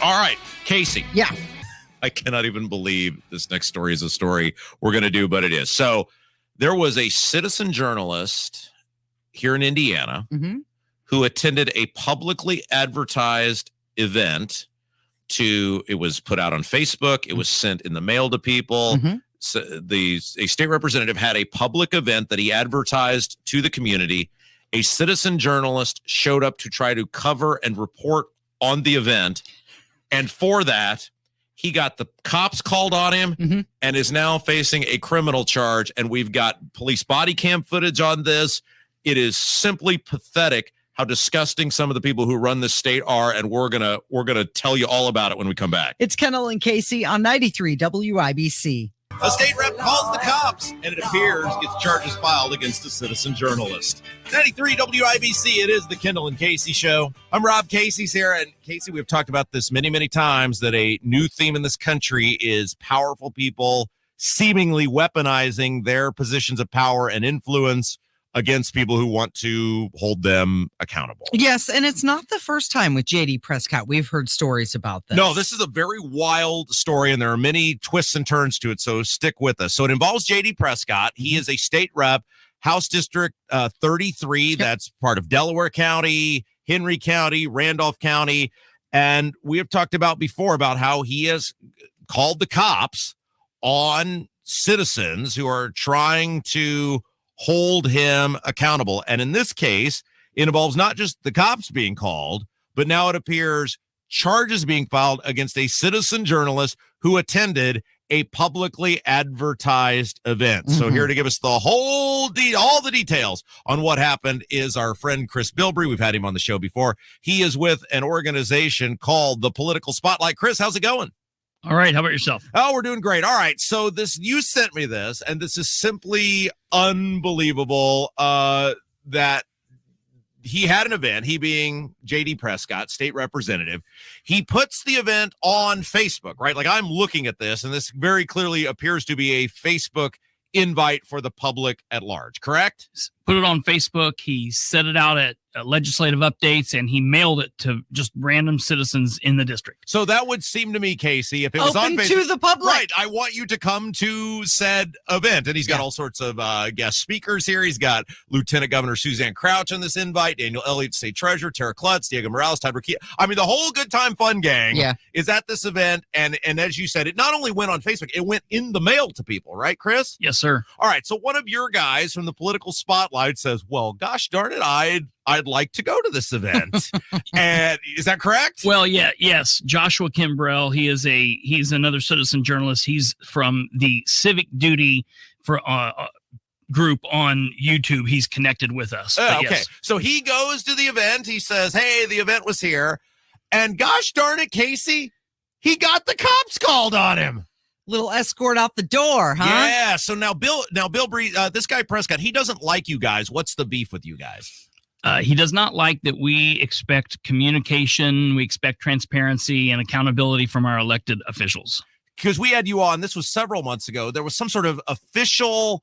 All right, Casey. Yeah. I cannot even believe this next story is a story we're going to do, but it is. So there was a citizen journalist here in Indiana who attended a publicly advertised event. It was put out on Facebook. It was sent in the mail to people. So a state representative had a public event that he advertised to the community. A citizen journalist showed up to try to cover and report on the event. And for that, he got the cops called on him and is now facing a criminal charge. And we've got police body cam footage on this. It is simply pathetic how disgusting some of the people who run this state are, and we're gonna tell you all about it when we come back. It's Kendall and Casey on 93 WIBC. A state rep calls the cops, and it appears gets charges filed against a citizen journalist. 93 WIBC, it is the Kendall and Casey Show. I'm Rob Casey's here, and Casey, we've talked about this many, many times, that a new theme in this country is powerful people seemingly weaponizing their positions of power and influence against people who want to hold them accountable. Yes, and it's not the first time with JD Prescott. We've heard stories about this. No, this is a very wild story, and there are many twists and turns to it, so stick with us. So it involves JD Prescott. He is a state rep, House District 33. That's part of Delaware County, Henry County, Randolph County. And we have talked about before about how he has called the cops on citizens who are trying to hold him accountable. And in this case, it involves not just the cops being called, but now it appears charges being filed against a citizen journalist who attended a publicly advertised event. So here to give us the whole all the details on what happened is our friend Chris Bilbrey. We've had him on the show before. He is with an organization called the Political Spotlight. Chris, how's it going? All right. How about yourself? Oh, we're doing great. All right. So you sent me this, and this is simply unbelievable that he had an event, he being JD Prescott, state representative. He puts the event on Facebook, right? Like, I'm looking at this, and this very clearly appears to be a Facebook invite for the public at large, correct? Put it on Facebook. He set it out at legislative updates, and he mailed it to just random citizens in the district. So that would seem to me, Casey, if it was on Facebook, to the public. Right, I want you to come to said event. And he's got all sorts of guest speakers here. He's got Lieutenant Governor Suzanne Crouch on this invite, Daniel Elliott, State Treasurer, Tara Klutz, Diego Morales, Todd Roquilla. I mean, the whole Good Time Fun gang is at this event. And as you said, it not only went on Facebook, it went in the mail to people, right, Chris? Yes, sir. All right, so one of your guys from the Political Spotlight says, well, gosh darn it, I'd like to go to this event. And is that correct? Well, yes. Joshua Kimbrell, he's another citizen journalist. He's from the Civic Duty for group on YouTube. He's connected with us. Okay. Yes. So he goes to the event. He says, hey, the event was here. And gosh darn it, Casey, he got the cops called on him. Little escort out the door, huh? Yeah. So now Bilbrey, this guy Prescott, he doesn't like you guys. What's the beef with you guys? He does not like that we expect communication, we expect transparency and accountability from our elected officials. Because we had you on, this was several months ago, there was some sort of official,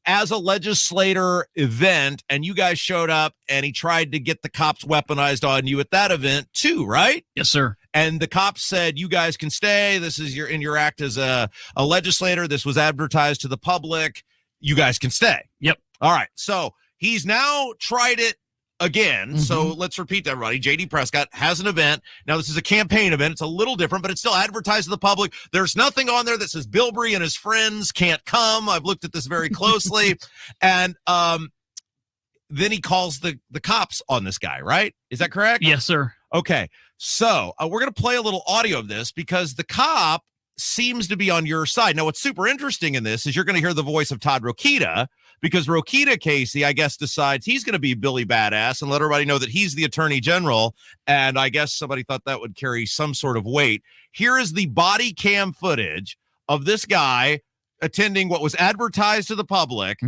as a legislator event, and you guys showed up, and he tried to get the cops weaponized on you at that event too, right? Yes, sir. And the cops said, you guys can stay. This is in your act as a legislator. This was advertised to the public. You guys can stay. Yep. All right. So he's now tried it again. So let's repeat that, everybody. JD Prescott has an event. Now, this is a campaign event. It's a little different, but it's still advertised to the public. There's nothing on there that says Bilbrey and his friends can't come. I've looked at this very closely. And then he calls the cops on this guy, right? Is that correct? Yes, sir. Okay. So we're going to play a little audio of this because the cop seems to be on your side. Now, what's super interesting in this is you're going to hear the voice of Todd Roquilla, because Roquilla, Casey, I guess, decides he's going to be Billy Badass and let everybody know that he's the attorney general. And I guess somebody thought that would carry some sort of weight. Here is the body cam footage of this guy attending what was advertised to the public,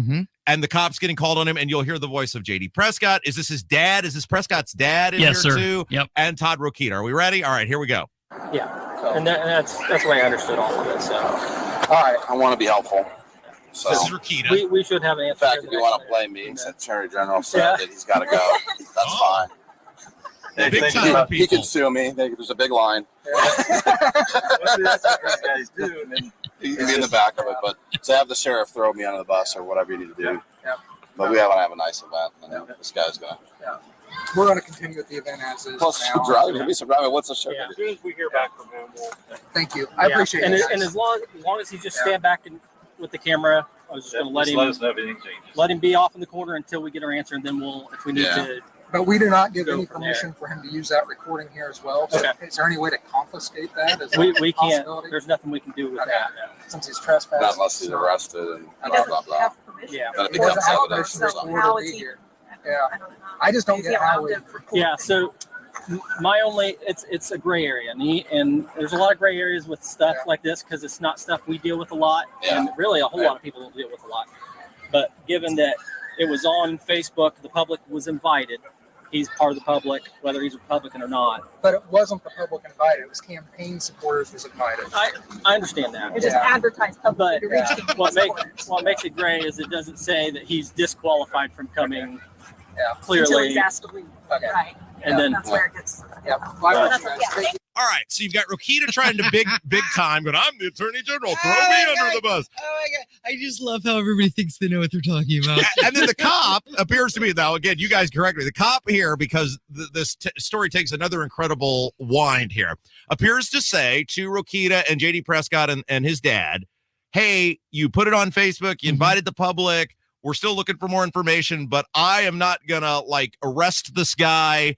and the cops getting called on him, and you'll hear the voice of JD Prescott. Is this his dad? Is this Prescott's dad in yes, here sir. too? Yep. And Todd Roquilla. Are we ready? All right, here we go. Yeah, and that's the way I understood all of it. So, all right, I want to be helpful. So this is Roquilla. we should have an in answer. fact, if you want to play me, since Attorney General said that he's got to go, that's fine. Big time He people. can sue me. There's a big line. That's what these guys do. And then He can be in the back of it, but to have the sheriff throw me under the bus or whatever you need to do. Yeah. But we haven't have a nice event, and this guy's gonna. we're going to continue with the event as is. Plus, now. driving. Be surprised. What's the sheriff? Yeah. As soon as we hear back from him, thank you. I appreciate and it. And as long as he just stand back with the camera, I was just going to let us know if anything changes. let him be off in the corner until we get our answer, and then we'll, if we need to. But we do not give Go any from permission for him to use that recording here as well. So Okay. is there any way to confiscate that? Is We that a can't. possibility? There's nothing we can do with Okay. that. Since he's trespassing. Not unless he's arrested and He blah doesn't blah blah. have permission. Yeah. Then it He doesn't becomes have evidence. permission or to something. record How or is be he? here. I Yeah. don't know. I just don't Is he get how allowed we. to record? Yeah. So my only, it's a gray area, and there's a lot of gray areas with stuff like this because it's not stuff we deal with a lot, and really a whole lot of people don't deal with a lot. But given that it was on Facebook, the public was invited. He's part of the public, whether he's Republican or not. But it wasn't the public invited. It was campaign supporters was invited. I understand that. It just advertised publicly to reach campaign What supporters. makes it gray is it doesn't say that he's disqualified from coming Yeah. Until clearly, he's asked to leave. Okay. Right. and then That's where it gets. Yeah. Well, I want That's you what- guys. yeah. Thank you. All right, so you've got Rokita trying to big time, but I'm the Attorney General. Throw Oh me my under God. the bus. Oh my God. I just love how everybody thinks they know what they're talking about. And then the cop appears to be, though, again, you guys correct me. The cop here, because this story takes another incredible wind here, appears to say to Rokita and JD Prescott and his dad, hey, you put it on Facebook, you invited the public, we're still looking for more information, but I am not going to, arrest this guy.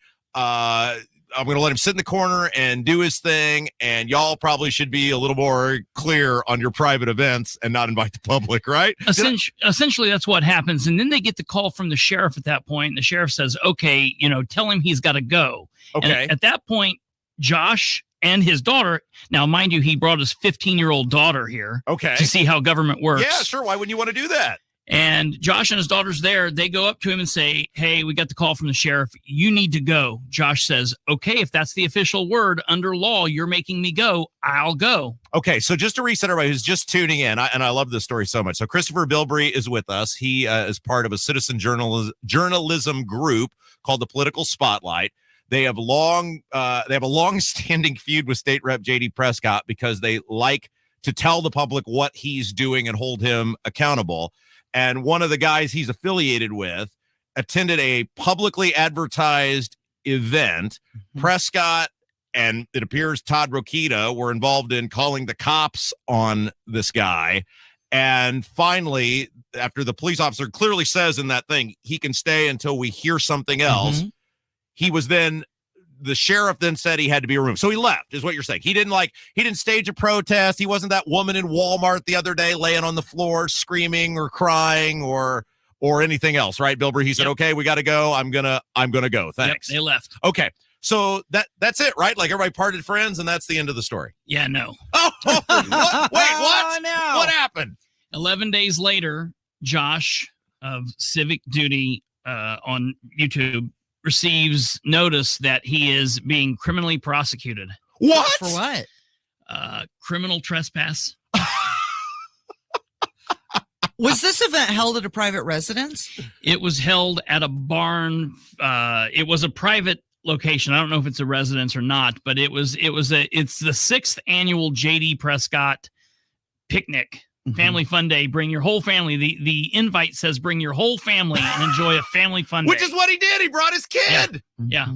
I'm going to let him sit in the corner and do his thing, and y'all probably should be a little more clear on your private events and not invite the public, right? Essentially, that's what happens. And then they get the call from the sheriff at that point. And the sheriff says, okay, tell him he's got to go. Okay. And at that point, Josh and his daughter, now, mind you, he brought his 15-year-old daughter here Okay. to see how government works. Yeah, sure. Why wouldn't you want to do that? And Josh and his daughter's there. They go up to him and say, hey, we got the call from the sheriff. You need to go. Josh says, okay, if that's the official word under law, you're making me go. I'll go. Okay, so just to reset everybody who's just tuning in, I love this story so much. So Kristopher Bilbrey is with us. He is part of a citizen journalism group called the Political Spotlight. They have a long-standing feud with State Rep JD Prescott because they like to tell the public what he's doing and hold him accountable. And one of the guys he's affiliated with attended a publicly advertised event. Prescott and it appears Todd Rokita were involved in calling the cops on this guy. And finally, after the police officer clearly says in that thing, he can stay until we hear something else, the sheriff then said he had to be removed. So he left, is what you're saying. He didn't stage a protest. He wasn't that woman in Walmart the other day laying on the floor screaming or crying or anything else, right, Bilbrey? He said, okay, we got to go. I'm gonna go. Thanks. Yep, they left. Okay. So that's it, right? Like everybody parted friends, and that's the end of the story. Yeah, no. Oh, what? Wait, what? Oh, no. What happened? 11 days later, Josh of Civic Duty on YouTube receives notice that he is being criminally prosecuted. What? For what? Criminal trespass. Was this event held at a private residence? It was held at a barn. It was a private location. I don't know if it's a residence or not, but it's the 6th annual JD Prescott Picnic. Family Fun Day. Bring your whole family. The invite says bring your whole family and enjoy a family fun day. Which is what he did. He brought his kid. Yeah.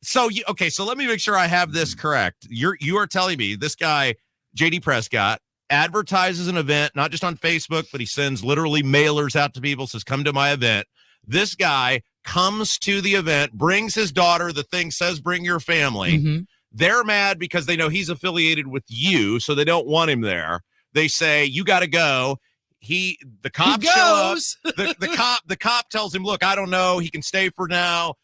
So so let me make sure I have this correct. You are telling me this guy, JD Prescott, advertises an event, not just on Facebook, but he sends literally mailers out to people, says, come to my event. This guy comes to the event, brings his daughter, the thing says, bring your family. They're mad because they know he's affiliated with you, so they don't want him there. They say, you got to go. The cop shows up. The cop tells him, look, I don't know. He can stay for now.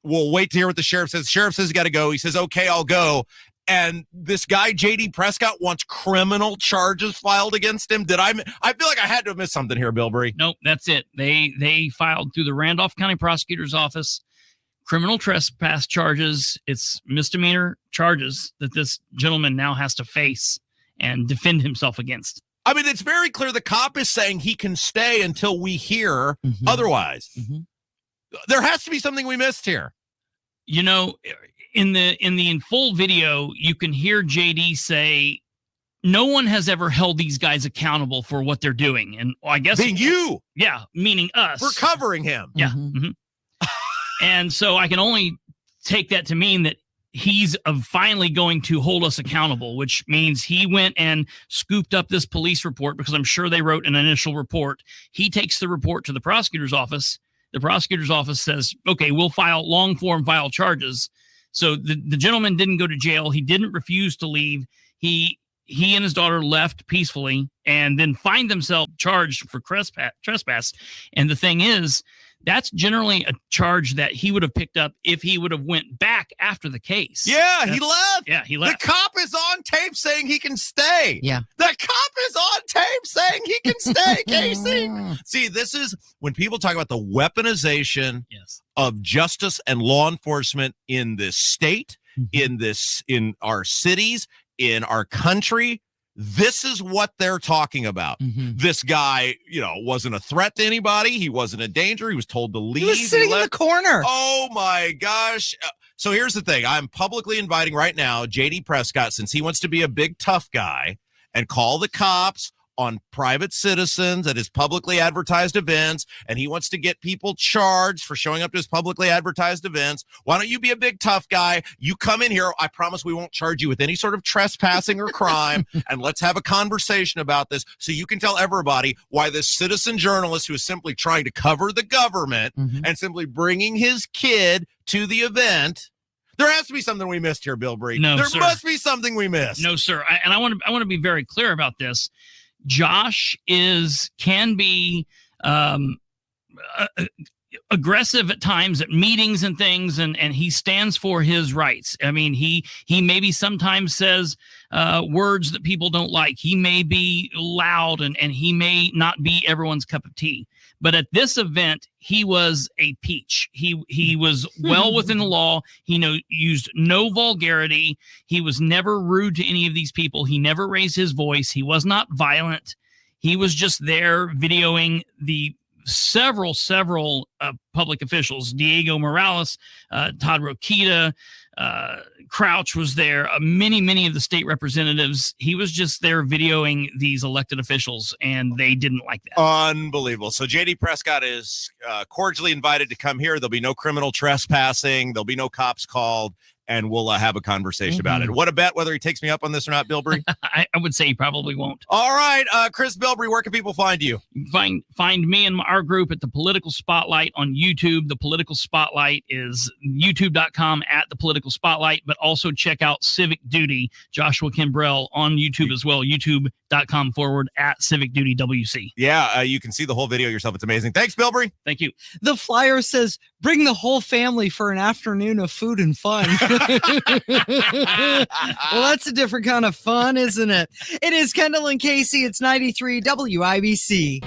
We'll wait to hear what the sheriff says. The sheriff says he got to go. He says, okay, I'll go. And this guy, JD Prescott, wants criminal charges filed against him. I feel like I had to have missed something here, Bilbrey. Nope, that's it. They filed through the Randolph County Prosecutor's Office criminal trespass charges. It's misdemeanor charges that this gentleman now has to face and defend himself against. I mean, it's very clear the cop is saying he can stay until we hear otherwise. There has to be something we missed here. You know, in the full video, you can hear JD say, no one has ever held these guys accountable for what they're doing. And I guess being you. Yeah, meaning us. For covering him. Yeah. Mm-hmm. And so I can only take that to mean that he's finally going to hold us accountable, which means he went and scooped up this police report, because I'm sure they wrote an initial report. He takes the report to the prosecutor's office. The prosecutor's office says, okay, we'll long form file charges. So the gentleman didn't go to jail. He didn't refuse to leave. He and his daughter left peacefully and then find themselves charged for trespass. And the thing is, that's generally a charge that he would have picked up if he would have went back after the case. Yeah, he left. Yeah, he left. The cop is on tape saying he can stay. Yeah. The cop is on tape saying he can stay, Casey. See, this is when people talk about the weaponization of justice and law enforcement in this state, in our cities, in our country. This is what they're talking about. This guy, wasn't a threat to anybody. He wasn't a danger. He was told to leave. He was sitting in the corner. Oh, my gosh. So here's the thing. I'm publicly inviting right now JD Prescott, since he wants to be a big tough guy and call the cops on private citizens at his publicly advertised events, and he wants to get people charged for showing up to his publicly advertised events. Why don't you be a big tough guy? You come in here. I promise we won't charge you with any sort of trespassing or crime, and let's have a conversation about this so you can tell everybody why this citizen journalist who is simply trying to cover the government and simply bringing his kid to the event. There has to be something we missed here, Bilbrey. No, there sir. must be something we missed. No, sir. I want to be very clear about this. Josh can be aggressive at times at meetings and things, and he stands for his rights. I mean, he maybe sometimes says words that people don't like. He may be loud, and he may not be everyone's cup of tea. But at this event, he was a peach. He was well within the law. He used no vulgarity. He was never rude to any of these people. He never raised his voice. He was not violent. He was just there videoing the several public officials. Diego Morales, Todd Rokita, Crouch was there, many of the state representatives. He was just there videoing these elected officials, and they didn't like that. Unbelievable. So JD Prescott is cordially invited to come here. There'll be no criminal trespassing. There'll be no cops called, and we'll have a conversation about it. What a bet whether he takes me up on this or not, Bilbrey? I would say he probably won't. All right, Chris Bilbrey, where can people find you? Find me and our group at The Political Spotlight on YouTube. The Political Spotlight is youtube.com @The Political Spotlight, but also check out Civic Duty, Joshua Kimbrell, on YouTube as well, youtube.com /Civic Duty WC. Yeah, you can see the whole video yourself. It's amazing. Thanks, Bilbrey. Thank you. The flyer says, bring the whole family for an afternoon of food and fun. Well, that's a different kind of fun, isn't it? It is Kendall and Casey. It's 93 WIBC.